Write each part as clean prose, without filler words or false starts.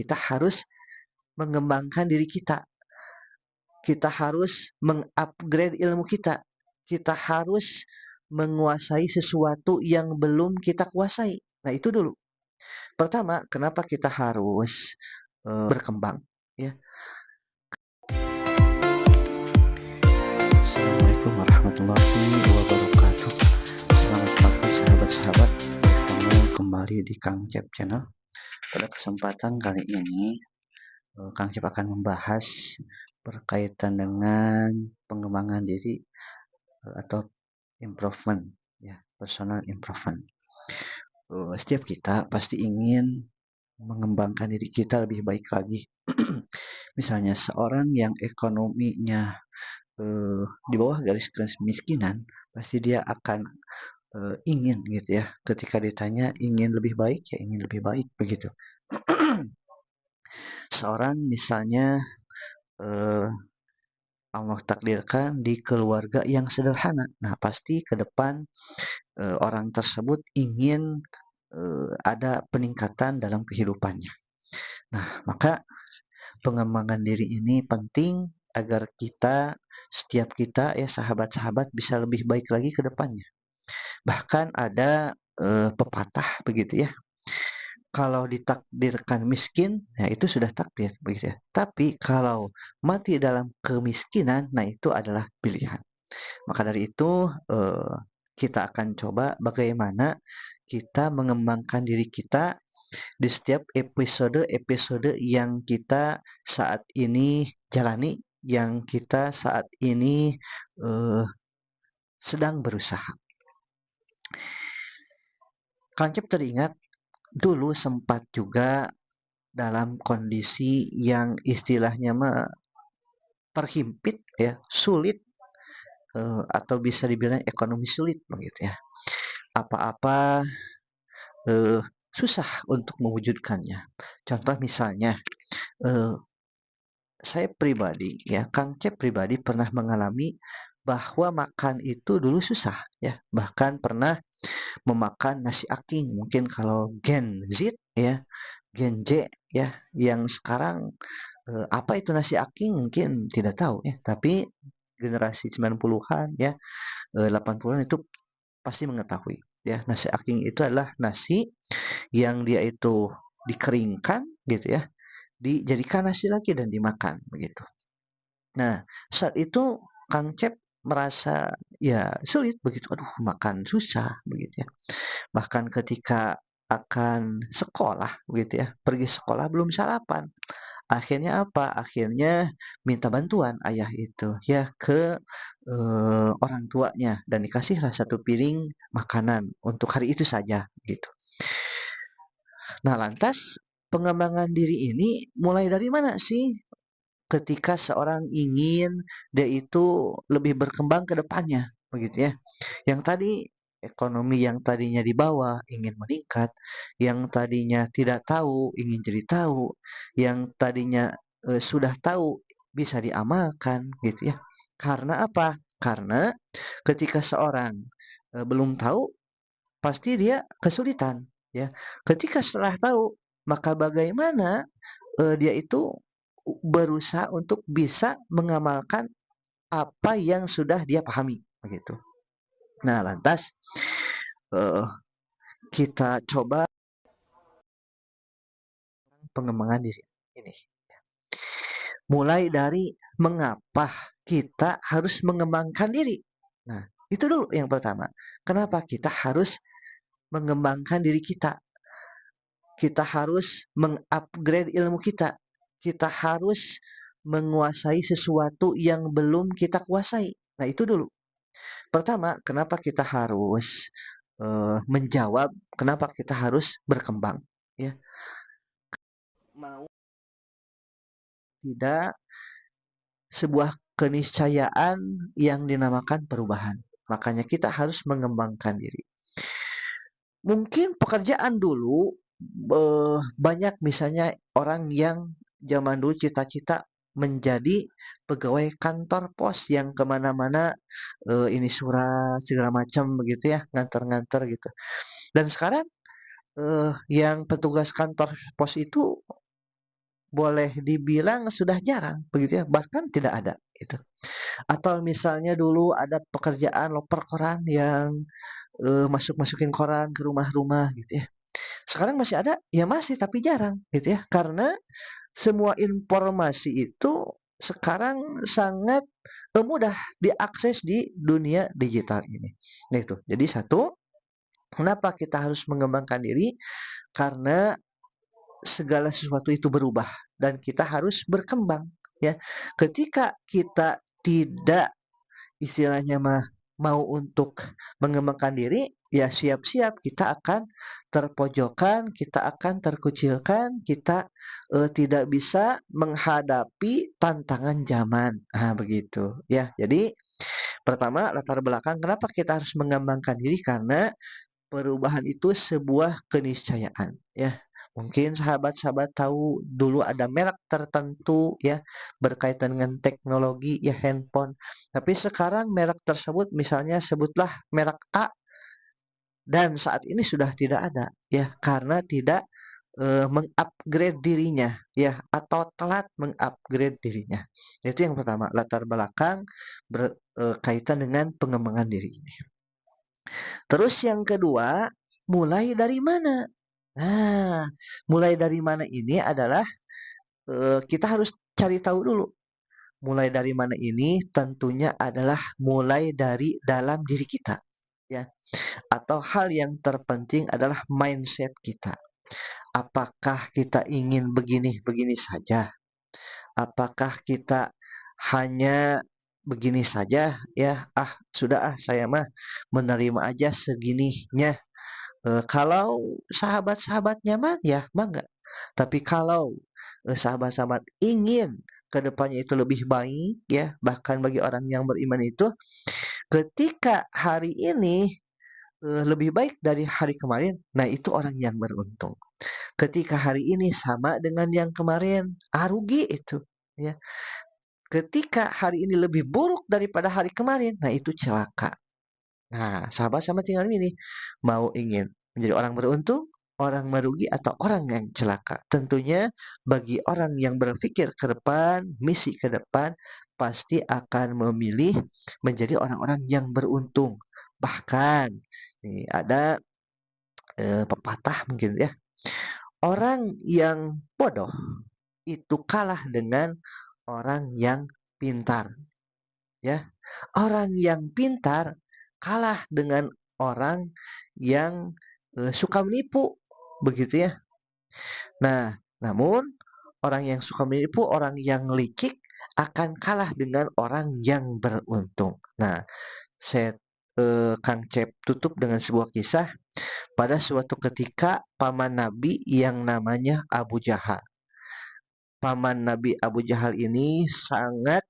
Kita harus mengembangkan diri kita. Kita harus mengupgrade ilmu kita. Kita harus menguasai sesuatu yang belum kita kuasai. Nah, itu dulu. Pertama, kenapa kita harus berkembang? Ya. Assalamualaikum warahmatullahi wabarakatuh. Selamat pagi sahabat-sahabat. Bertemu kembali di Kang Cep Channel. Pada kesempatan kali ini, Kang Cep akan membahas berkaitan dengan pengembangan diri atau improvement, ya, personal improvement. Setiap kita pasti ingin mengembangkan diri kita lebih baik lagi. Misalnya seorang yang ekonominya di bawah garis kemiskinan, pasti dia akan ingin gitu ya. Ketika ditanya ingin lebih baik, ya ingin lebih baik begitu. Seorang misalnya Allah takdirkan di keluarga yang sederhana. Nah, pasti ke depan orang tersebut ingin ada peningkatan dalam kehidupannya. Nah, maka pengembangan diri ini penting agar setiap kita ya sahabat-sahabat bisa lebih baik lagi ke depannya. Bahkan ada pepatah begitu ya. Kalau ditakdirkan miskin, ya itu sudah takdir begitu ya. Tapi kalau mati dalam kemiskinan, nah itu adalah pilihan. Maka dari itu kita akan coba bagaimana kita mengembangkan diri kita di setiap episode-episode yang kita saat ini jalani, yang kita saat ini sedang berusaha. Kancep teringat dulu sempat juga dalam kondisi yang istilahnya terhimpit ya, sulit atau bisa dibilang ekonomi sulit begitu ya. Apa-apa susah untuk mewujudkannya. Contoh misalnya saya pribadi ya, Kang Cep pribadi pernah mengalami bahwa makan itu dulu susah ya. Bahkan pernah memakan nasi aking. Mungkin kalau Gen Z ya, Gen Z ya, yang sekarang apa itu nasi aking mungkin tidak tahu ya. Tapi generasi 90-an ya, 80-an itu pasti mengetahui ya. Nasi aking itu adalah nasi yang dia itu dikeringkan gitu ya, dijadikan nasi lagi dan dimakan begitu. Nah, saat itu Kang Cep merasa ya sulit begitu, aduh makan susah begitu ya. Bahkan ketika akan sekolah begitu ya, pergi sekolah belum sarapan. Akhirnya apa? Akhirnya minta bantuan ayah itu ya ke orang tuanya dan dikasihlah satu piring makanan untuk hari itu saja gitu. Nah, lantas pengembangan diri ini mulai dari mana sih? Ketika seorang ingin dia itu lebih berkembang ke depannya, begitu ya. Yang tadi ekonomi yang tadinya di bawah ingin meningkat, yang tadinya tidak tahu ingin jadi tahu, yang tadinya sudah tahu bisa diamalkan, gitu ya. Karena apa? Karena ketika seorang belum tahu, pasti dia kesulitan, ya. Ketika setelah tahu, maka bagaimana dia itu berusaha untuk bisa mengamalkan apa yang sudah dia pahami, begitu. Nah, lantas eh, kita coba pengembangan diri ini. Mulai dari mengapa kita harus mengembangkan diri. Nah, itu dulu yang pertama. Kenapa kita harus mengembangkan diri kita? Kita harus mengupgrade ilmu kita. Kita harus menguasai sesuatu yang belum kita kuasai. Nah, itu dulu. Pertama, kenapa kita harus menjawab kenapa kita harus berkembang, ya. Mau tidak sebuah keniscayaan yang dinamakan perubahan. Makanya kita harus mengembangkan diri. Mungkin pekerjaan dulu banyak misalnya orang yang zaman dulu cita-cita menjadi pegawai kantor pos yang kemana-mana ini surat segala macam begitu ya, nganter-nganter gitu. Dan sekarang yang petugas kantor pos itu boleh dibilang sudah jarang begitu ya, bahkan tidak ada itu. Atau misalnya dulu ada pekerjaan loper koran yang, masuk-masukin koran ke rumah-rumah gitu ya. Sekarang masih ada? Ya masih, tapi jarang gitu ya. Karena semua informasi itu sekarang sangat, mudah diakses di dunia digital ini. Nah itu, jadi satu, kenapa kita harus mengembangkan diri? Karena segala sesuatu itu berubah dan kita harus berkembang, ya. Ketika kita tidak istilahnya mah mau untuk mengembangkan diri, ya siap-siap kita akan terpojokkan, kita akan terkucilkan, kita, tidak bisa menghadapi tantangan zaman. Nah, begitu, ya. Jadi, pertama latar belakang kenapa kita harus mengembangkan diri, karena perubahan itu sebuah keniscayaan, ya. Mungkin sahabat-sahabat tahu dulu ada merek tertentu ya berkaitan dengan teknologi ya handphone. Tapi sekarang merek tersebut misalnya sebutlah merek A dan saat ini sudah tidak ada ya karena tidak mengupgrade dirinya ya atau telat mengupgrade dirinya. Itu yang pertama, latar belakang berkaitan dengan pengembangan diri ini. Terus yang kedua, mulai dari mana? Nah, mulai dari mana ini adalah, kita harus cari tahu dulu. Mulai dari mana ini tentunya adalah mulai dari dalam diri kita, ya. Atau hal yang terpenting adalah mindset kita. Apakah kita ingin begini-begini saja? Apakah kita hanya begini saja ya, "Ah, sudah ah, saya mah menerima aja segininya." Kalau sahabat-sahabat nyaman, ya mangga. Tapi kalau, sahabat-sahabat ingin ke depannya itu lebih baik ya, bahkan bagi orang yang beriman itu, ketika hari ini, lebih baik dari hari kemarin, nah itu orang yang beruntung. Ketika hari ini sama dengan yang kemarin, rugi itu, ya. Ketika hari ini lebih buruk daripada hari kemarin, nah itu celaka. Nah, sahabat sama tinggal milih, mau ingin menjadi orang beruntung, orang merugi, atau orang yang celaka. Tentunya bagi orang yang berpikir ke depan, misi ke depan, pasti akan memilih menjadi orang-orang yang beruntung. Bahkan, nih ada pepatah mungkin ya, orang yang bodoh itu kalah dengan orang yang pintar, ya. Orang yang pintar kalah dengan orang yang, suka menipu, begitu ya. Nah, namun orang yang suka menipu, orang yang licik akan kalah dengan orang yang beruntung. Nah, saya, Kang Cep tutup dengan sebuah kisah. Pada suatu ketika paman Nabi yang namanya Abu Jahal. Paman Nabi Abu Jahal ini sangat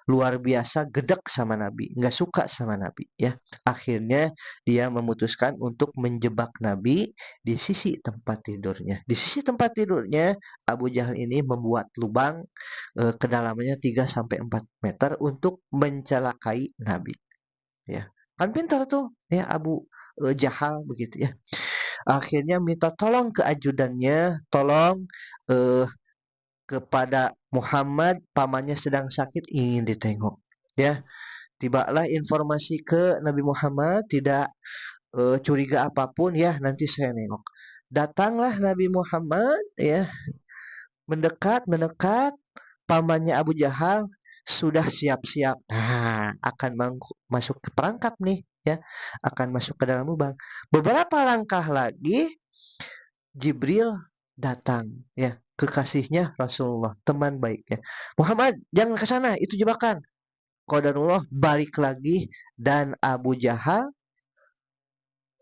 luar biasa gedek sama Nabi, nggak suka sama Nabi ya. Akhirnya dia memutuskan untuk menjebak Nabi di sisi tempat tidurnya. Di sisi tempat tidurnya Abu Jahal ini membuat lubang kedalamannya 3 sampai 4 meter untuk mencelakai Nabi ya. Kan pintar tuh ya Abu Jahal begitu ya. Akhirnya minta tolong ke ajudannya, tolong eh, kepada Muhammad, pamannya sedang sakit ingin ditengok. Ya, tibalah informasi ke Nabi Muhammad, tidak curiga apapun ya, nanti saya nengok. Datanglah Nabi Muhammad ya, mendekat mendekat, pamannya Abu Jahal sudah siap-siap. Nah, akan masuk ke perangkap nih ya, akan masuk ke dalam lubang. Beberapa langkah lagi Jibril datang ya, kekasihnya Rasulullah, teman baiknya. Muhammad, jangan ke sana, itu jebakan. Qadarullah balik lagi dan Abu Jahal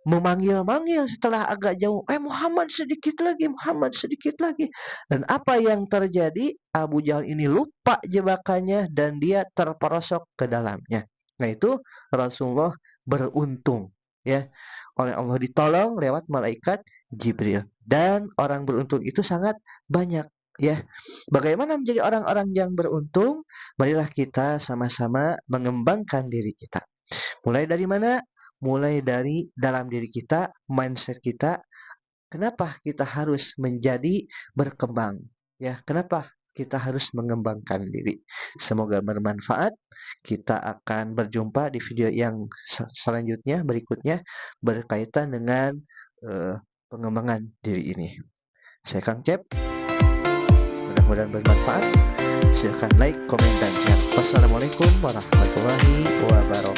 memanggil-manggil setelah agak jauh, Muhammad sedikit lagi, Muhammad sedikit lagi. Dan apa yang terjadi? Abu Jahal ini lupa jebakannya dan dia terperosok ke dalamnya. Nah itu Rasulullah beruntung ya oleh Allah ditolong lewat malaikat Jibril dan orang beruntung itu sangat banyak ya. Bagaimana menjadi orang-orang yang beruntung? Marilah kita sama-sama mengembangkan diri kita. Mulai dari mana? Mulai dari dalam diri kita, mindset kita. Kenapa kita harus menjadi berkembang? Ya, kenapa kita harus mengembangkan diri. Semoga bermanfaat. Kita akan berjumpa di video yang selanjutnya, berikutnya, berkaitan dengan pengembangan diri ini. Saya Kang Cep, mudah-mudahan bermanfaat. Silahkan like, komen, dan share. Wassalamualaikum warahmatullahi wabarakatuh.